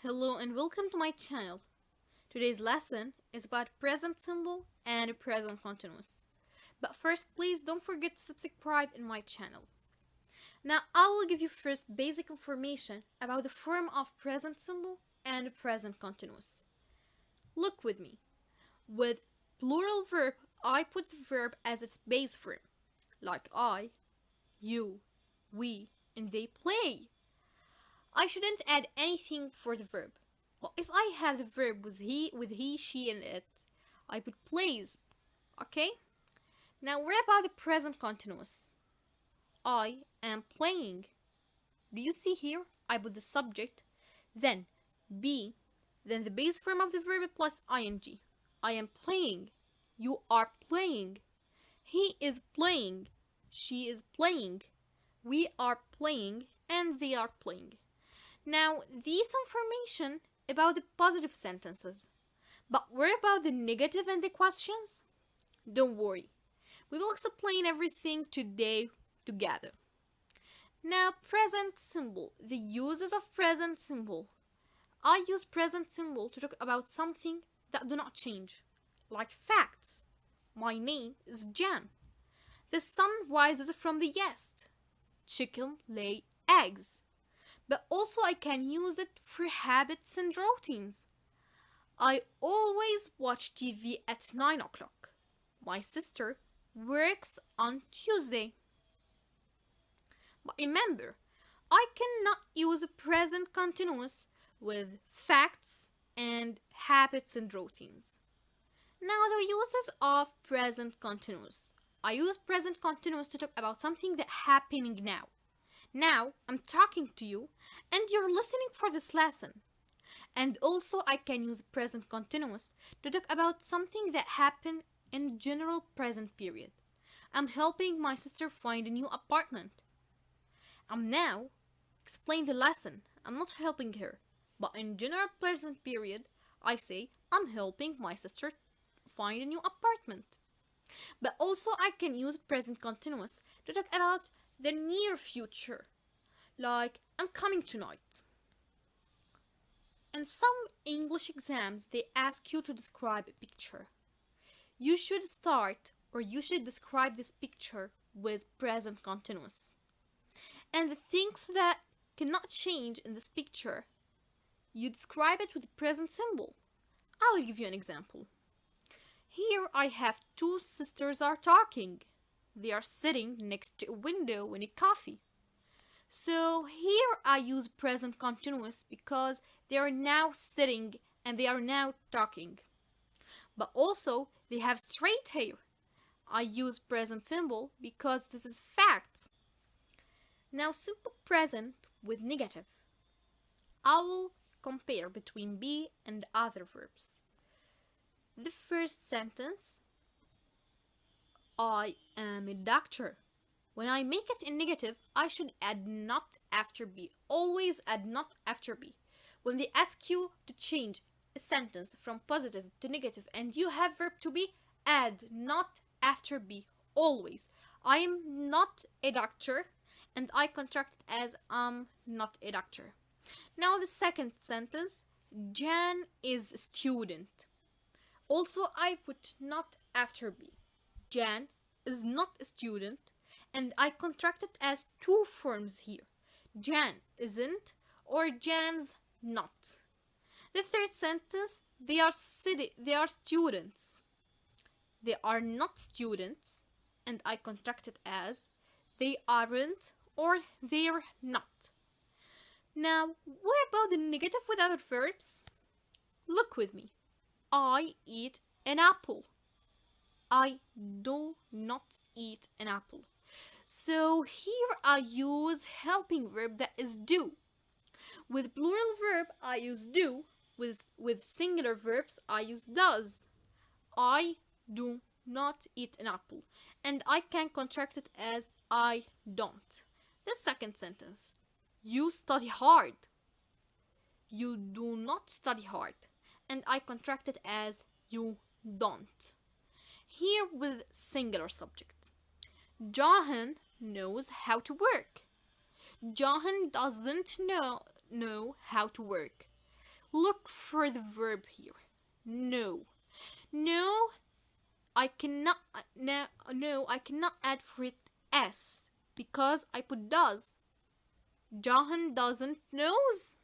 Hello and welcome to my channel. Today's lesson is about present simple and present continuous. But first, please don't forget to subscribe in my channel. Now, I will give you first basic information about the form of present simple and present continuous. Look with me. With plural verb, I put the verb as its base form, like I, you, we, and they play. I shouldn't add anything for the verb. Well, if I have the verb with he, she, and it, I put plays. Okay? Now, what about the present continuous? I am playing. Do you see here? I put the subject, then be, then the base form of the verb plus ing. I am playing. You are playing. He is playing. She is playing. We are playing, and they are playing. Now, these information about the positive sentences. But what about the negative and the questions? Don't worry. We will explain everything today together. Now, present simple. The uses of present simple. I use present simple to talk about something that do not change, like facts. My name is Jan. The sun rises from the east. Chicken lay eggs. But also I can use it for habits and routines. I always watch TV at 9 o'clock. My sister works on Tuesday. But remember, I cannot use a present continuous with facts and habits and routines. Now the uses of present continuous. I use present continuous to talk about something that happening now. Now I'm talking to you and you're listening for this lesson. And also I can use present continuous to talk about something that happened in general present period. I'm helping my sister find a new apartment. I'm now explain the lesson. I'm not helping her. But in general present period, I say I'm helping my sister find a new apartment. But also I can use present continuous to talk about the near future, like I'm coming tonight. In some English exams, they ask you to describe a picture. You should start or you should describe this picture with present continuous. And the things that cannot change in this picture, you describe it with the present simple. I will give you an example. Here I have two sisters are talking. They are sitting next to a window in a cafe. So here I use present continuous because they are now sitting and they are now talking. But also they have straight hair. I use present simple because this is facts. Now simple present with negative. I will compare between be and other verbs. The first sentence, I am a doctor. When I make it in negative, I should add not after be. Always add not after be. When they ask you to change a sentence from positive to negative and you have verb to be, add not after be. Always. I am not a doctor and I contract it as I'm not a doctor. Now the second sentence, Jan is a student. Also I put not after be. Jan is not a student and I contract it as two forms here. Jan isn't or Jan's not. The third sentence, they are students. They are not students and I contract it as they aren't or they're not. Now, what about the negative with other verbs? Look with me. I eat an apple. I do not eat an apple. So here I use helping verb that is do. With plural verb I use do. With singular verbs I use does. I do not eat an apple. And I can contract it as I don't. The second sentence. You study hard. You do not study hard. And I contract it as you don't. Here with singular subject. Johan knows how to work. Johan doesn't know how to work. Look for the verb here. No. No, I cannot no, I cannot add for it s because I put does. Johan doesn't knows.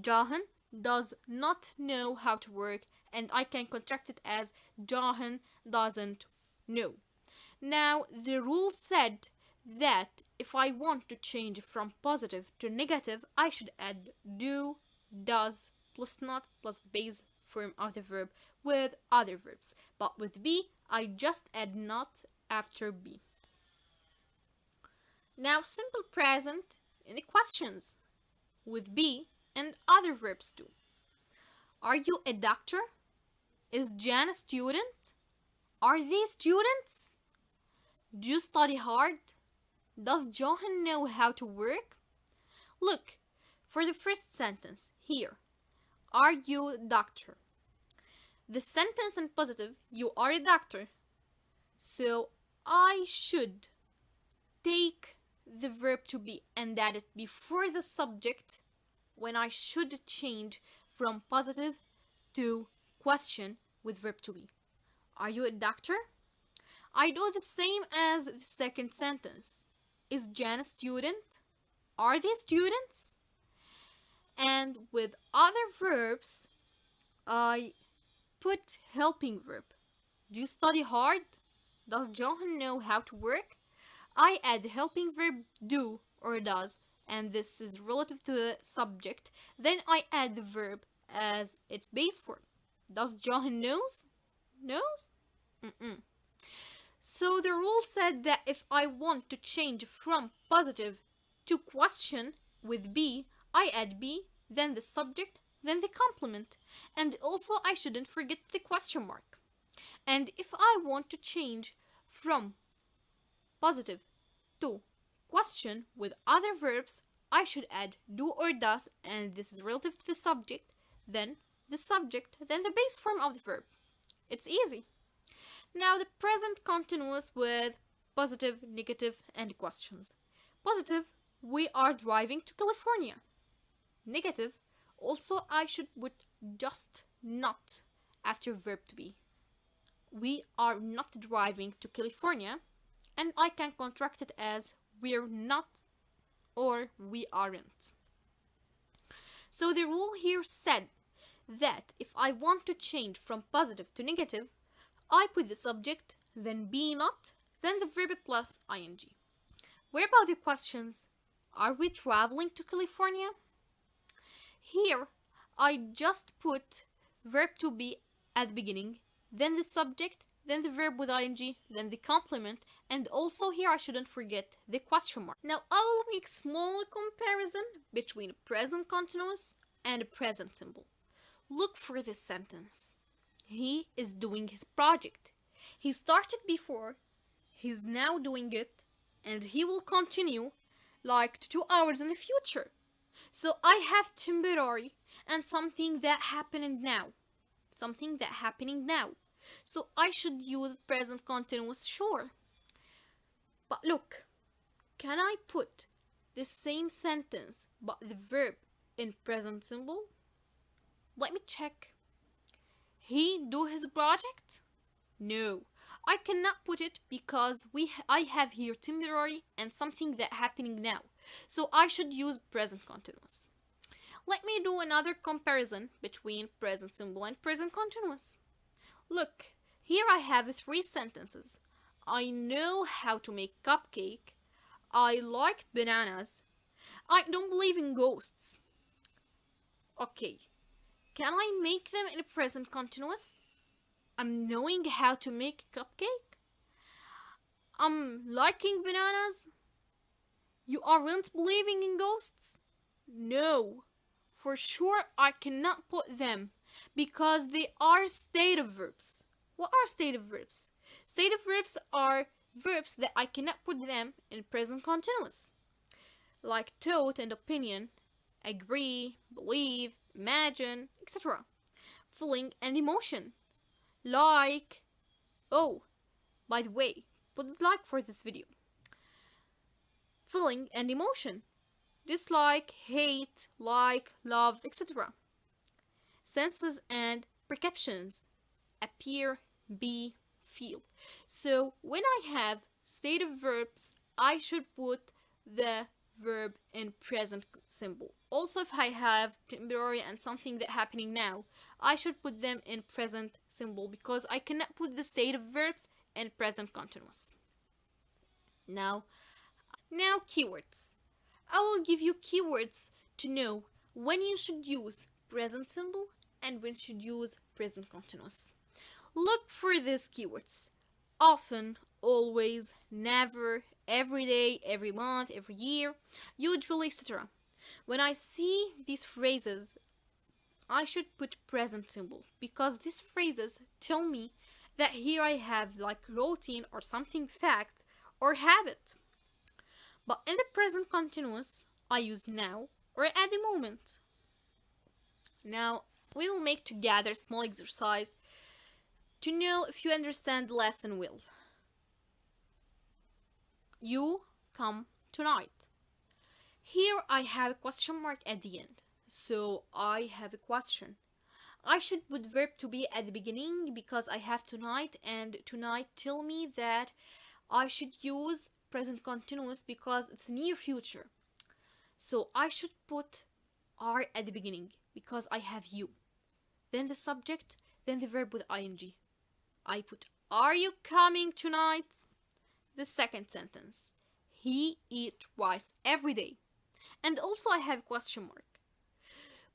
Johan does not know how to work, and I can contract it as Johan doesn't know. Now, the rule said that if I want to change from positive to negative, I should add do, does, plus not, plus the base form of the verb with other verbs. But with be, I just add not after be. Now, simple present in the questions with be and other verbs too. Are you a doctor? Is Jan a student? Are they students? Do you study hard? Does Johan know how to work? Look, for the first sentence here, are you a doctor? The sentence in positive, you are a doctor. So I should take the verb to be and add it before the subject when I should change from positive to question with verb to be. Are you a doctor? I do the same as the second sentence. Is Jan a student? Are they students? And with other verbs, I put helping verb. Do you study hard? Does Johan know how to work? I add helping verb do or does, and this is relative to the subject. Then I add the verb as its base form. Does Johan knows? Knows? So the rule said that if I want to change from positive to question with be, I add be, then the subject, then the complement. And also I shouldn't forget the question mark. And if I want to change from positive to question with other verbs, I should add do or does, and this is relative to the subject, then the subject, then the base form of the verb. It's easy. Now the present continuous with positive, negative, and questions. Positive, we are driving to California. Negative, also I should put just not after verb to be. We are not driving to California, and I can contract it as we're not or we aren't. So the rule here said that if I want to change from positive to negative, I put the subject, then be not, then the verb plus ing. Where about the questions? Are we traveling to California? Here, I just put verb to be at the beginning, then the subject, then the verb with ing, then the complement, and also here I shouldn't forget the question mark. Now I will make small comparison between present continuous and present simple. Look for this sentence. He is doing his project. He started before, he's now doing it, and he will continue like 2 hours in the future. So I have temporary and something that happening now. Something that happening now. So I should use present continuous, sure. But look, can I put the same sentence but the verb in present simple? Let me check. He do his project? No, I cannot put it because I have here temporary and something that happening now. So I should use present continuous. Let me do another comparison between present simple and present continuous. Look, here I have 3 sentences. I know how to make cupcake. I like bananas. I don't believe in ghosts. Okay, can I make them in a present continuous? I'm knowing how to make cupcake. I'm liking bananas. You aren't believing in ghosts? No, for sure I cannot put them because they are stative verbs. What are stative verbs? Stative verbs are verbs that I cannot put them in present continuous, like thought and opinion, agree, believe, imagine, etc. Feeling and emotion, like, oh, by the way, put a like for this video. Feeling and emotion, dislike, hate, like, love, etc. Senses and perceptions: appear, be, feel. So when I have state of verbs, I should put the verb in present symbol. Also, if I have temporary and something that happening now, I should put them in present symbol because I cannot put the state of verbs in present continuous. Now, keywords. I will give you keywords to know when you should use present simple and when you should use present continuous. Look for these keywords: often, always, never, every day, every month, every year, usually, etc. When I see these phrases, I should put present simple because these phrases tell me that here I have like routine or something fact or habit. But in the present continuous, I use now or at the moment. Now, we will make together small exercise to know if you understand the lesson well. You come tonight. Here I have a question mark at the end. So I have a question. I should put verb to be at the beginning because I have tonight, and tonight tell me that I should use present continuous because it's near future. So I should put are at the beginning because I have you. Then the subject, then the verb with ing. I put are you coming tonight? The second sentence. He eats rice every day. And also I have question mark.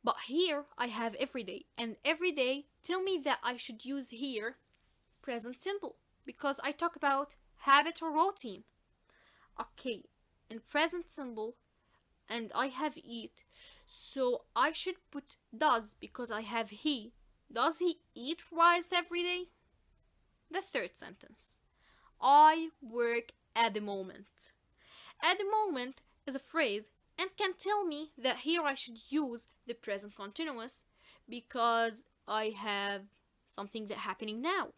But here I have every day, and every day tell me that I should use here present simple because I talk about habit or routine. Okay, in present simple and I have eat, so I should put does because I have he. Does he eat rice every day? The third sentence. I work at the moment. At the moment is a phrase and can tell me that here I should use the present continuous because I have something that happening now.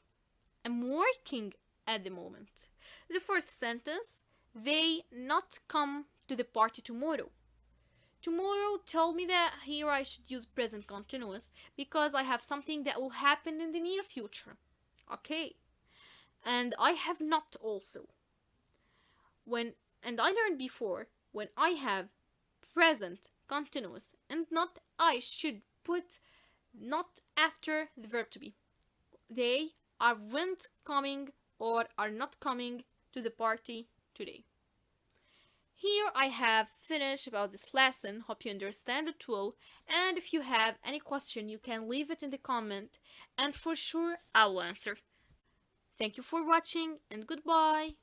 I'm working at the moment. The fourth sentence, they not come to the party tomorrow. Tomorrow tell me that here I should use present continuous because I have something that will happen in the near future. Okay. And I have not also. And I learned before, when I have present continuous and not, I should put not after the verb to be. They aren't coming or are not coming to the party today. Here I have finished about this lesson. Hope you understand it well. And if you have any question, you can leave it in the comment and for sure I will answer. Thank you for watching and goodbye.